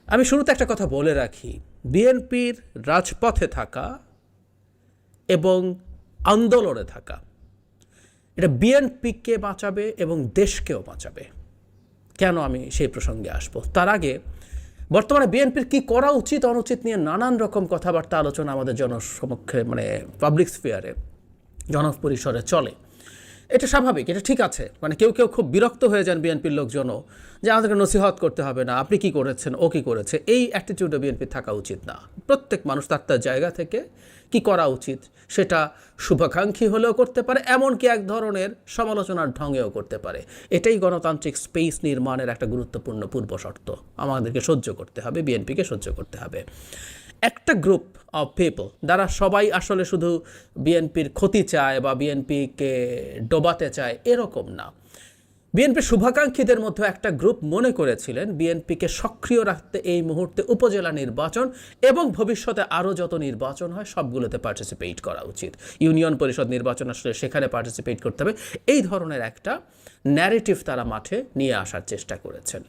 আমি শুরুতে একটা কথা বলে রাখি, বিএনপির রাজপথে থাকা এবং আন্দোলনে থাকা এটা বিএনপিকে বাঁচাবে এবং দেশকেও বাঁচাবে। কেন আমি সেই প্রসঙ্গে আসব, তার আগে বর্তমানে বিএনপির কি করা উচিত অনুচিত নিয়ে নানান রকম কথাবার্তা আলোচনা আমাদের জনসমক্ষে পাবলিক স্ফিয়ারে জনপরিসরে চলে। এটা স্বাভাবিক, এটা ঠিক আছে। কেউ কেউ খুব বিরক্ত হয়ে যান বিএনপির লোকজনও, যে আমাদেরকে নসিহত করতে হবে না, আপনি কি করেছেন, ও কি করেছে, এই অ্যাটিটিউডে বিএনপির থাকা উচিত না। প্রত্যেক মানুষ তার তার জায়গা থেকে কি করা উচিত সেটা শুভাকাঙ্ক্ষী হলেও করতে পারে, এমনকি এক ধরনের সমালোচনার ঢঙেও করতে পারে। এটাই গণতান্ত্রিক স্পেস নির্মাণের একটা গুরুত্বপূর্ণ পূর্বশর্ত। আমাদেরকে সহ্য করতে হবে, বিএনপিকে সহ্য করতে হবে। একটা গ্রুপ অফ পিপল যারা সবাই আসলে শুধু বিএনপির ক্ষতি চায় বা বিএনপিকে ডোবাতে চায় এরকম না। বিএনপির শুভাকাঙ্ক্ষীদের মধ্যে একটা গ্রুপ মনে করেছিলেন বিএনপিকে সক্রিয় রাখতে এই মুহূর্তে উপজেলা নির্বাচন এবং ভবিষ্যতে আরও যত নির্বাচন হয় সবগুলোতে পার্টিসিপেট করা উচিত। ইউনিয়ন পরিষদ নির্বাচন আসলে সেখানে পার্টিসিপেট করতে হবে, এই ধরনের একটা ন্যারেটিভ তারা মাঠে নিয়ে আসার চেষ্টা করেছেন।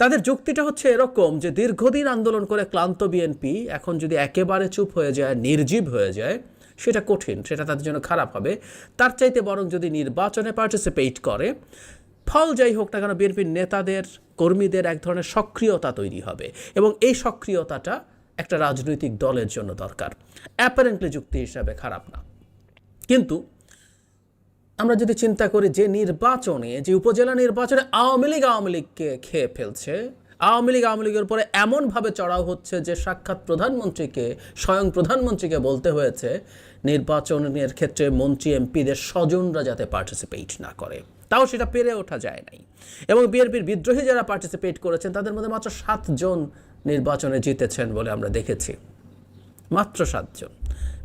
তাদের যুক্তিটা হচ্ছে এরকম যে দীর্ঘদিন আন্দোলন করে ক্লান্ত বিএনপি এখন যদি একেবারে চুপ হয়ে যায়, নির্জীব হয়ে যায়, সেটা কঠিন, সেটা তাদের জন্য খারাপ হবে। তার চাইতে বরং যদি নির্বাচনে পার্টিসিপেট করে, ফল যাই হোক না কেন বিএনপির নেতাদের কর্মীদের এক ধরনের সক্রিয়তা তৈরি হবে এবং এই সক্রিয়তাটা একটা রাজনৈতিক দলের জন্য দরকার। অ্যাপারেন্টলি যুক্তি হিসাবে খারাপ না, কিন্তু আমরা যদি চিন্তা করি যে নির্বাচনে, যে উপজেলা নির্বাচনে আওয়ামী লীগকে খেয়ে ফেলছে, আওয়ামী লীগের উপরে এমনভাবে চড়াও হচ্ছে যে সাক্ষাৎ স্বয়ং প্রধানমন্ত্রীকে বলতে হয়েছে নির্বাচনের ক্ষেত্রে মন্ত্রী এমপিদের স্বজনরা যাতে পার্টিসিপেট না করে, তাও সেটা পেরে ওঠা যায় নাই। এবং বিএনপির বিদ্রোহী যারা পার্টিসিপেট করেছেন তাদের মধ্যে মাত্র 7 জন নির্বাচনে জিতেছেন বলে আমরা দেখেছি, মাত্র 7 জন।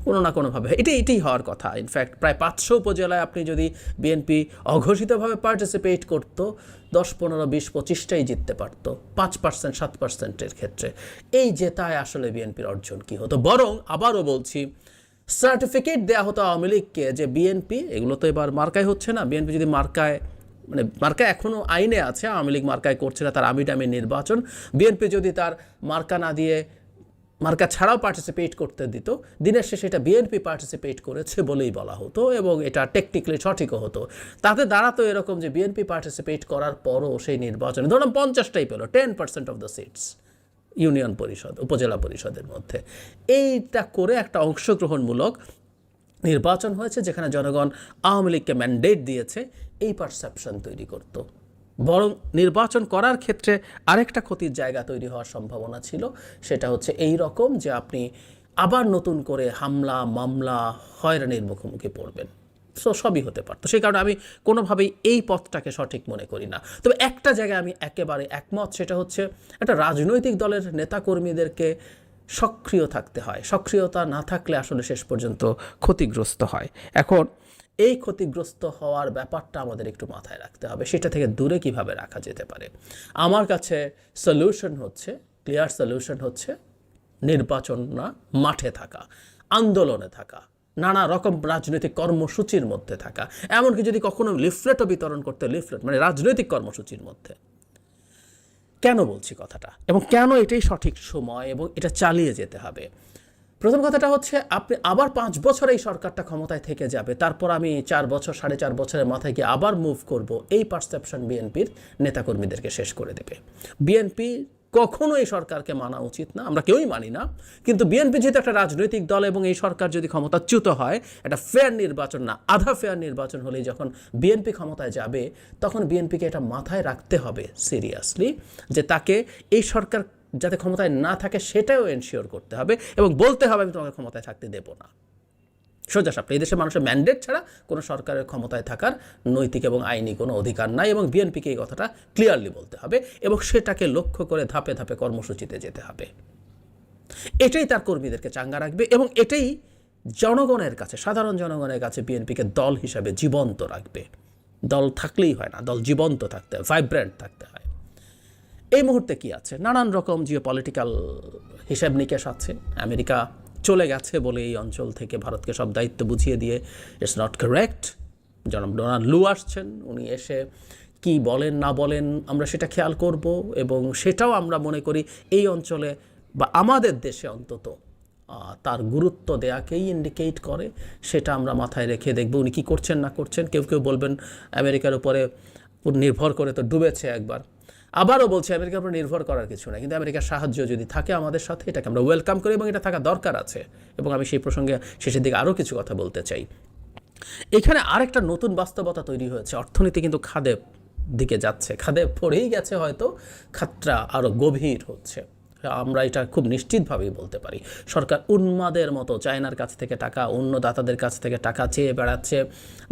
কোনো না কোনোভাবে এটাই হওয়ার কথা। ইনফ্যাক্ট প্রায় 500 উপজেলায় আপনি যদি বিএনপি অঘোষিতভাবে পার্টিসিপেট করতো, 10, 15, 20, 25টাই জিততে পারত 5%, 7%-এর ক্ষেত্রে। এই জেতায় আসলে বিএনপির অর্জন কি হতো? বরং আবারও বলছি, সার্টিফিকেট দেওয়া হতো আওয়ামী লীগকে যে বিএনপি, এগুলো তো এবার মার্কায় হচ্ছে না, বিএনপি যদি মার্কায় এখনও আইনে আছে, আওয়ামী লীগ মার্কায় করছে না, তার আমিটামি নির্বাচন, বিএনপি যদি তার মার্কা না দিয়ে মার্কা ছাড়াও পার্টিসিপেট করতে দিত, দিনের শেষে এটা বিএনপি পার্টিসিপেট করেছে বলেই বলা হতো এবং এটা টেকনিক্যালি সঠিকও হতো। তাতে দাঁড়াতো এরকম যে বিএনপি পার্টিসিপেট করার পরও সেই নির্বাচনে ধরুন 50টাই পেল, 10% অফ দ্য সিটস ইউনিয়ন পরিষদ, উপজেলা পরিষদের মধ্যে। এইটা করে একটা অংশগ্রহণমূলক নির্বাচন হয়েছে যেখানে জনগণ আওয়ামী লীগকে ম্যান্ডেট দিয়েছে, এই পারসেপশন তৈরি করত। বরং নির্বাচন করার ক্ষেত্রে আরেকটা ক্ষতির জায়গা তৈরি হওয়ার সম্ভাবনা ছিল, সেটা হচ্ছে এই রকম যে আপনি আবার নতুন করে হামলা, মামলা, হয়রানির মুখোমুখি পড়বেন। সবই হতে পারতো। সেই কারণে আমি কোনোভাবেই এই পথটাকে সঠিক মনে করি না। তবে একটা জায়গায় আমি একেবারে একমত, সেটা হচ্ছে একটা রাজনৈতিক দলের নেতাকর্মীদেরকে সক্রিয় থাকতে হয়। সক্রিয়তা না থাকলে আসলে শেষ পর্যন্ত ক্ষতিগ্রস্ত হয়। এখন এই ক্ষতিগ্রস্ত হওয়ার ব্যাপারটা আমাদের একটু মাথায় রাখতে হবে, সেটা থেকে দূরে কিভাবে রাখা যেতে পারে। আমার কাছে ক্লিয়ার সলিউশন হচ্ছে নির্বাচন না, মাঠে থাকা, আন্দোলনে থাকা, নানা রকম রাজনৈতিক কর্মসূচির মধ্যে থাকা, এমনকি যদি কখনো লিফলেটও বিতরণ করতে, রাজনৈতিক কর্মসূচির মধ্যে। কেন বলছি কথাটা এবং কেন এটাই সঠিক সময় এবং এটা চালিয়ে যেতে হবে? প্রথম কথাটা হচ্ছে, আপনি আবার 5 বছর এই সরকারটা ক্ষমতায় থেকে যাবে, তারপর আমি 4 বছর 4.5 বছরের মাথায় গিয়ে আবার মুভ করব, এই পারসেপশন বিএনপির নেতাকর্মীদেরকে শেষ করে দেবে। বিএনপি কখনো এই সরকারকে মানা উচিত না, আমরা কেউই মানি না, কিন্তু বিএনপি যেহেতু একটা রাজনৈতিক দল এবং এই সরকার যদি ক্ষমতাচ্যুত হয়, একটা ফেয়ার নির্বাচন না, আধা ফেয়ার নির্বাচন হলেই যখন বিএনপি ক্ষমতায় যাবে, তখন বিএনপিকে এটা মাথায় রাখতে হবে সিরিয়াসলি, যে তাকে এই সরকার যাতে ক্ষমতায় না থাকে সেটাও এনশিওর করতে হবে এবং বলতে হবে আমি তোমাকে ক্ষমতায় থাকতে দেব না। সোজাসাপটা এই দেশের মানুষের ম্যান্ডেট ছাড়া কোনো সরকারের ক্ষমতায় থাকার নৈতিক এবং আইনি কোনো অধিকার নাই এবং বিএনপিকে এই কথাটা ক্লিয়ারলি বলতে হবে এবং সেটাকে লক্ষ্য করে ধাপে ধাপে কর্মসূচিতে যেতে হবে। এটাই তার কর্মীদেরকে চাঙ্গা রাখবে এবং এটাই জনগণের কাছে, সাধারণ জনগণের কাছে বিএনপিকে দল হিসাবে জীবন্ত রাখবে। দল থাকলেই হয় না, দল জীবন্ত থাকতে হয়, ভাইব্রেন্ট থাকতে হয়। এই মুহূর্তে কি আছে? নানান রকম জিওপলিটিক্যাল হিসাব নিকেশ আছে। আমেরিকা চলে গেছে বলে এই অঞ্চল থেকে ভারতকে সব দায়িত্ব বুঝিয়ে দিয়ে, ইটস নট কারেক্ট। জনাব ডোনাল্ড লু আসছেন, উনি এসে কি বলেন না বলেন আমরা সেটা খেয়াল করব, এবং সেটাও আমরা মনে করি এই অঞ্চলে বা আমাদের দেশে অন্তত তার গুরুত্ব দেয়াকেই ইন্ডিকেট করে। সেটা আমরা মাথায় রেখে দেখব উনি কী করছেন না করছেন। কেউ কেউ বলবেন আমেরিকার উপরে নির্ভর করে তো ডুবেছে একবার। আবারও বলছি, আমেরিকার উপর নির্ভর করার কিছু না, কিন্তু আমেরিকার সাহায্য যদি থাকে আমাদের সাথে, এটাকে আমরা ওয়েলকাম করি এবং এটা থাকা দরকার আছে। এবং আমি সেই প্রসঙ্গে শেষের দিকে আরও কিছু কথা বলতে চাই। এখানে আরেকটা নতুন বাস্তবতা তৈরি হয়েছে, অর্থনীতি কিন্তু খাদে দিকে যাচ্ছে, খাদে পড়েই গেছে, হয়তো খাতটা আরও গভীর হচ্ছে। আমরা এটা খুব নিশ্চিতভাবেই বলতে পারি। সরকার উন্মাদের মতো চায়নার কাছ থেকে টাকা, অন্য দাতাদের কাছ থেকে টাকা চেয়ে বেড়াচ্ছে।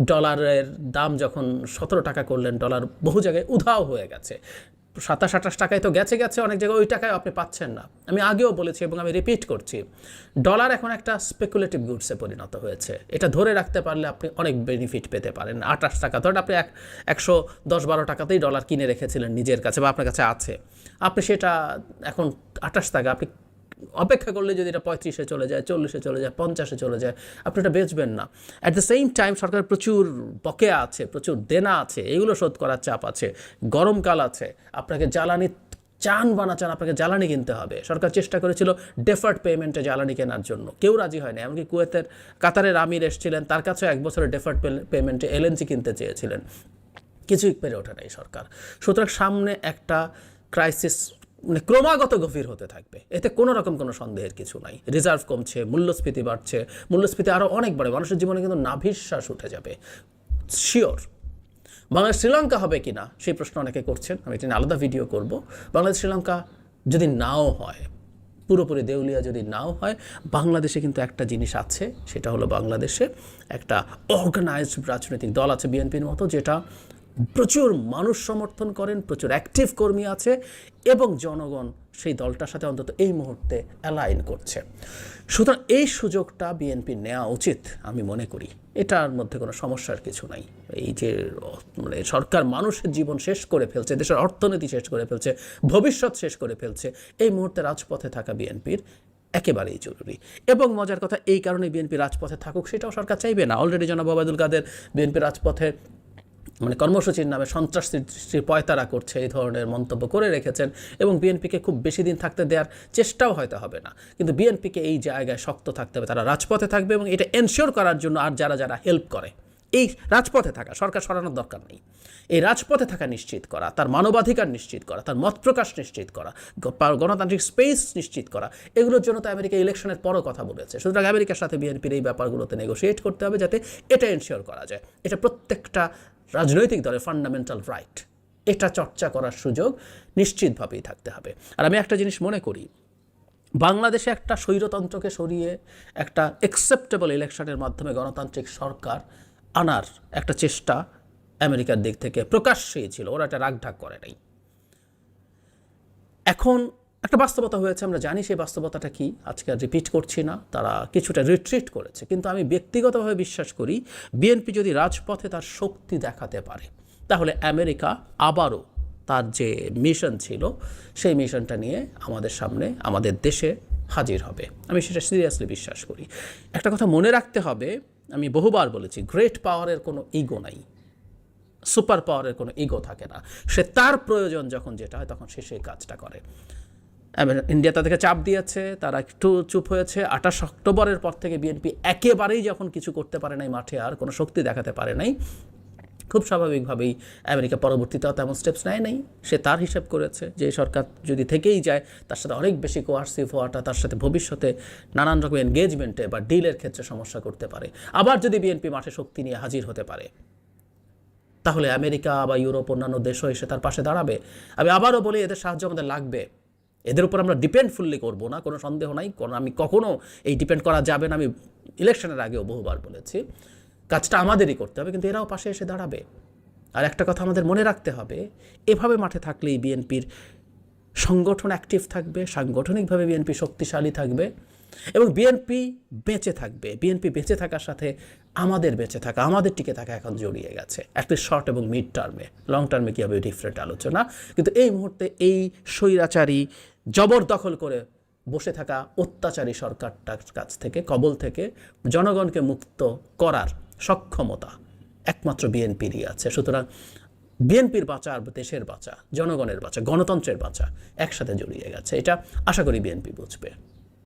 ডলারের দাম যখন 17 টাকা করলেন, ডলার বহু জায়গায় উধাও হয়ে গেছে। 27-28 টাকায় তো গেছে, অনেক জায়গায় ওই টাকায় আপনি পাচ্ছেন না। আমি আগেও বলেছি এবং আমি রিপিট করছি, ডলার এখন একটা স্পেকুলেটিভ গুডসে পরিণত হয়েছে। এটা ধরে রাখতে পারলে আপনি অনেক বেনিফিট পেতে পারেন। 28 টাকা ধরেন আপনি 110-12 টাকাতেই ডলার কিনে রেখেছিলেন নিজের কাছে বা আপনার কাছে আছে, আপনি সেটা এখন 28 টাকা, আপনি অপেক্ষা করলে যদি এটা 35-এ চলে যায়, 40-এ চলে যায়, 50-এ চলে যায়, আপনি এটা বেচবেন না। অ্যাট দ্য সেম টাইম সরকার প্রচুর বকেয়া আছে, প্রচুর দেনা আছে, এগুলো শোধ করার চাপ আছে, গরমকাল আছে, আপনাকে জ্বালানি চান আপনাকে জ্বালানি কিনতে হবে। সরকার চেষ্টা করেছিল ডেফার্ড পেমেন্টে জ্বালানি কেনার জন্য, কেউ রাজি হয়নি। এমনকি কাতারের আমির এসেছিলেন, তার কাছেও 1 বছরের ডেফার্ড পেমেন্টে এলএনজি কিনতে চেয়েছিলেন, কিছুই পেরে ওঠে নাই সরকার। সুতরাং সামনে একটা ক্রাইসিস ক্রমাগত গভীর হতে থাকবে, এতে কোনো রকম কোনো সন্দেহের কিছু নাই। রিজার্ভ কমছে, মূল্যস্ফীতি বাড়ছে, মূল্যস্ফীতি আরও অনেক বাড়ে, মানুষের জীবনে কিন্তু নাভিশ্বাস উঠে যাবে শিওর। বাংলাদেশ শ্রীলঙ্কা হবে কি না সেই প্রশ্ন অনেকে করছেন, আমি এটা আলাদা ভিডিও করব। বাংলাদেশ শ্রীলঙ্কা যদি নাও হয়, পুরোপুরি দেউলিয়া যদি নাও হয়, বাংলাদেশে কিন্তু একটা জিনিস আছে, সেটা হলো বাংলাদেশে একটা অর্গানাইজড রাজনৈতিক দল আছে বিএনপির মতো, যেটা প্রচুর মানুষ সমর্থন করেন, প্রচুর অ্যাক্টিভ কর্মী আছে, এবং জনগণ সেই দলটার সাথে অন্তত এই মুহূর্তে অ্যালাইন করছে। সুতরাং এই সুযোগটা বিএনপি নেওয়া উচিত আমি মনে করি। এটার মধ্যে কোনো সমস্যার কিছু নাই। এই যে সরকার মানুষের জীবন শেষ করে ফেলছে, দেশের অর্থনীতি শেষ করে ফেলছে, ভবিষ্যৎ শেষ করে ফেলছে, এই মুহূর্তে রাজপথে থাকা বিএনপির একেবারেই জরুরি। এবং মজার কথা, এই কারণে বিএনপি রাজপথে থাকুক সেটাও সরকার চাইবে না। অলরেডি জনাব ওবায়দুল কাদের বিএনপি রাজপথে কর্মসূচির নামে সন্ত্রাস সৃষ্টির পয়তারা করছে, এই ধরনের মন্তব্য করে রেখেছেন, এবং বিএনপিকে খুব বেশি দিন থাকতে দেওয়ার চেষ্টাও হয়তো হবে না। কিন্তু বিএনপিকে এই জায়গায় শক্ত থাকতে হবে, তারা রাজপথে থাকবে, এবং এটা এনশিওর করার জন্য আর যারা হেল্প করে, এই রাজপথে থাকা, সরকার সরানোর দরকার নেই, এই রাজপথে থাকা নিশ্চিত করা, তার মানবাধিকার নিশ্চিত করা, তার মত প্রকাশ নিশ্চিত করা, গণতান্ত্রিক স্পেস নিশ্চিত করা, এগুলোর জন্য তো আমেরিকা ইলেকশনের পরও কথা বলেছে। সুতরাং আমেরিকার সাথে বিএনপির এই ব্যাপারগুলোতে নেগোশিয়েট করতে হবে, যাতে এটা এনশিওর করা যায়। এটা প্রত্যেকটা রাজনৈতিক দলের ফান্ডামেন্টাল রাইট, এটা চর্চা করার সুযোগ নিশ্চিতভাবেই থাকতে হবে। আর আমি একটা জিনিস মনে করি, বাংলাদেশে একটা স্বৈরতন্ত্রকে সরিয়ে একটা অ্যাকসেপ্টেবল ইলেকশনের মাধ্যমে গণতান্ত্রিক সরকার আনার একটা চেষ্টা আমেরিকার দিক থেকে প্রকাশ্যেই ছিল, ওরা একটা রাগঢাক করে নাই। এখন একটা বাস্তবতা হয়েছে, আমরা জানি সেই বাস্তবতাটা কি, আজকে আর রিপিট করছি না। তারা কিছুটা রিট্রিট করেছে, কিন্তু আমি ব্যক্তিগতভাবে বিশ্বাস করি বিএনপি যদি রাজপথে তার শক্তি দেখাতে পারে, তাহলে আমেরিকা আবারও তার যে মিশন ছিল সেই মিশনটা নিয়ে আমাদের সামনে, আমাদের দেশে হাজির হবে। আমি সেটা সিরিয়াসলি বিশ্বাস করি। একটা কথা মনে রাখতে হবে, আমি বহুবার বলেছি, গ্রেট পাওয়ারের কোনো ইগো নাই, সুপার পাওয়ারের কোনো ইগো থাকে না। সে তার প্রয়োজন যখন যেটা হয় তখন সে সেই কাজটা করে। ইন্ডিয়া তাদেরকে চাপ দিয়েছে, তারা একটু চুপ হয়েছে। 28 অক্টোবরের পর থেকে বিএনপি একেবারেই যখন কিছু করতে পারে নাই, মাঠে আর কোনো শক্তি দেখাতে পারে নাই, খুব স্বাভাবিকভাবেই আমেরিকা পরবর্তীতেও তেমন স্টেপস নেয় নাই। সে তার হিসাব করেছে যে সরকার যদি থেকেই যায়, তার সাথে অনেক বেশি কোয়ার্সিভ হওয়াটা তার সাথে ভবিষ্যতে নানান রকম এনগেজমেন্টে বা ডিলের ক্ষেত্রে সমস্যা করতে পারে। আবার যদি বিএনপি মাঠে শক্তি নিয়ে হাজির হতে পারে, তাহলে আমেরিকা বা ইউরোপ অন্যান্য দেশও এসে তার পাশে দাঁড়াবে। আমি আবারও বলি, এদের সাহায্য আমাদের লাগবে, এদের উপর আমরা ডিপেন্ড ফুললি করবো না, কোনো সন্দেহ নাই। আমি কখনো এই ডিপেন্ড করা যাবে না, আমি ইলেকশনের আগেও বহুবার বলেছি, কাজটা আমাদেরই করতে হবে, কিন্তু এরাও পাশে এসে দাঁড়াবে। আর একটা কথা আমাদের মনে রাখতে হবে, এভাবে মাঠে থাকলেই বিএনপির সংগঠন অ্যাক্টিভ থাকবে, সাংগঠনিকভাবে বিএনপি শক্তিশালী থাকবে, এবং বিএনপি বেঁচে থাকবে। বিএনপি বেঁচে থাকার সাথে আমাদের বেঁচে থাকা, আমাদের টিকে থাকা এখন জড়িয়ে গেছে, একটা শর্ট এবং মিড টার্মে। লং টার্মে কী হবে ডিফারেন্ট আলোচনা, কিন্তু এই মুহূর্তে এই স্বৈরাচারী জবরদখল করে বসে থাকা অত্যাচারী সরকারটার কাছ থেকে, কবল থেকে জনগণকে মুক্ত করার সক্ষমতা একমাত্র বিএনপিরই আছে। সুতরাং বিএনপির বাঁচা আর দেশের বাঁচা, জনগণের বাঁচা, গণতন্ত্রের বাঁচা একসাথে জড়িয়ে গেছে। এটা আশা করি বিএনপি বুঝবে।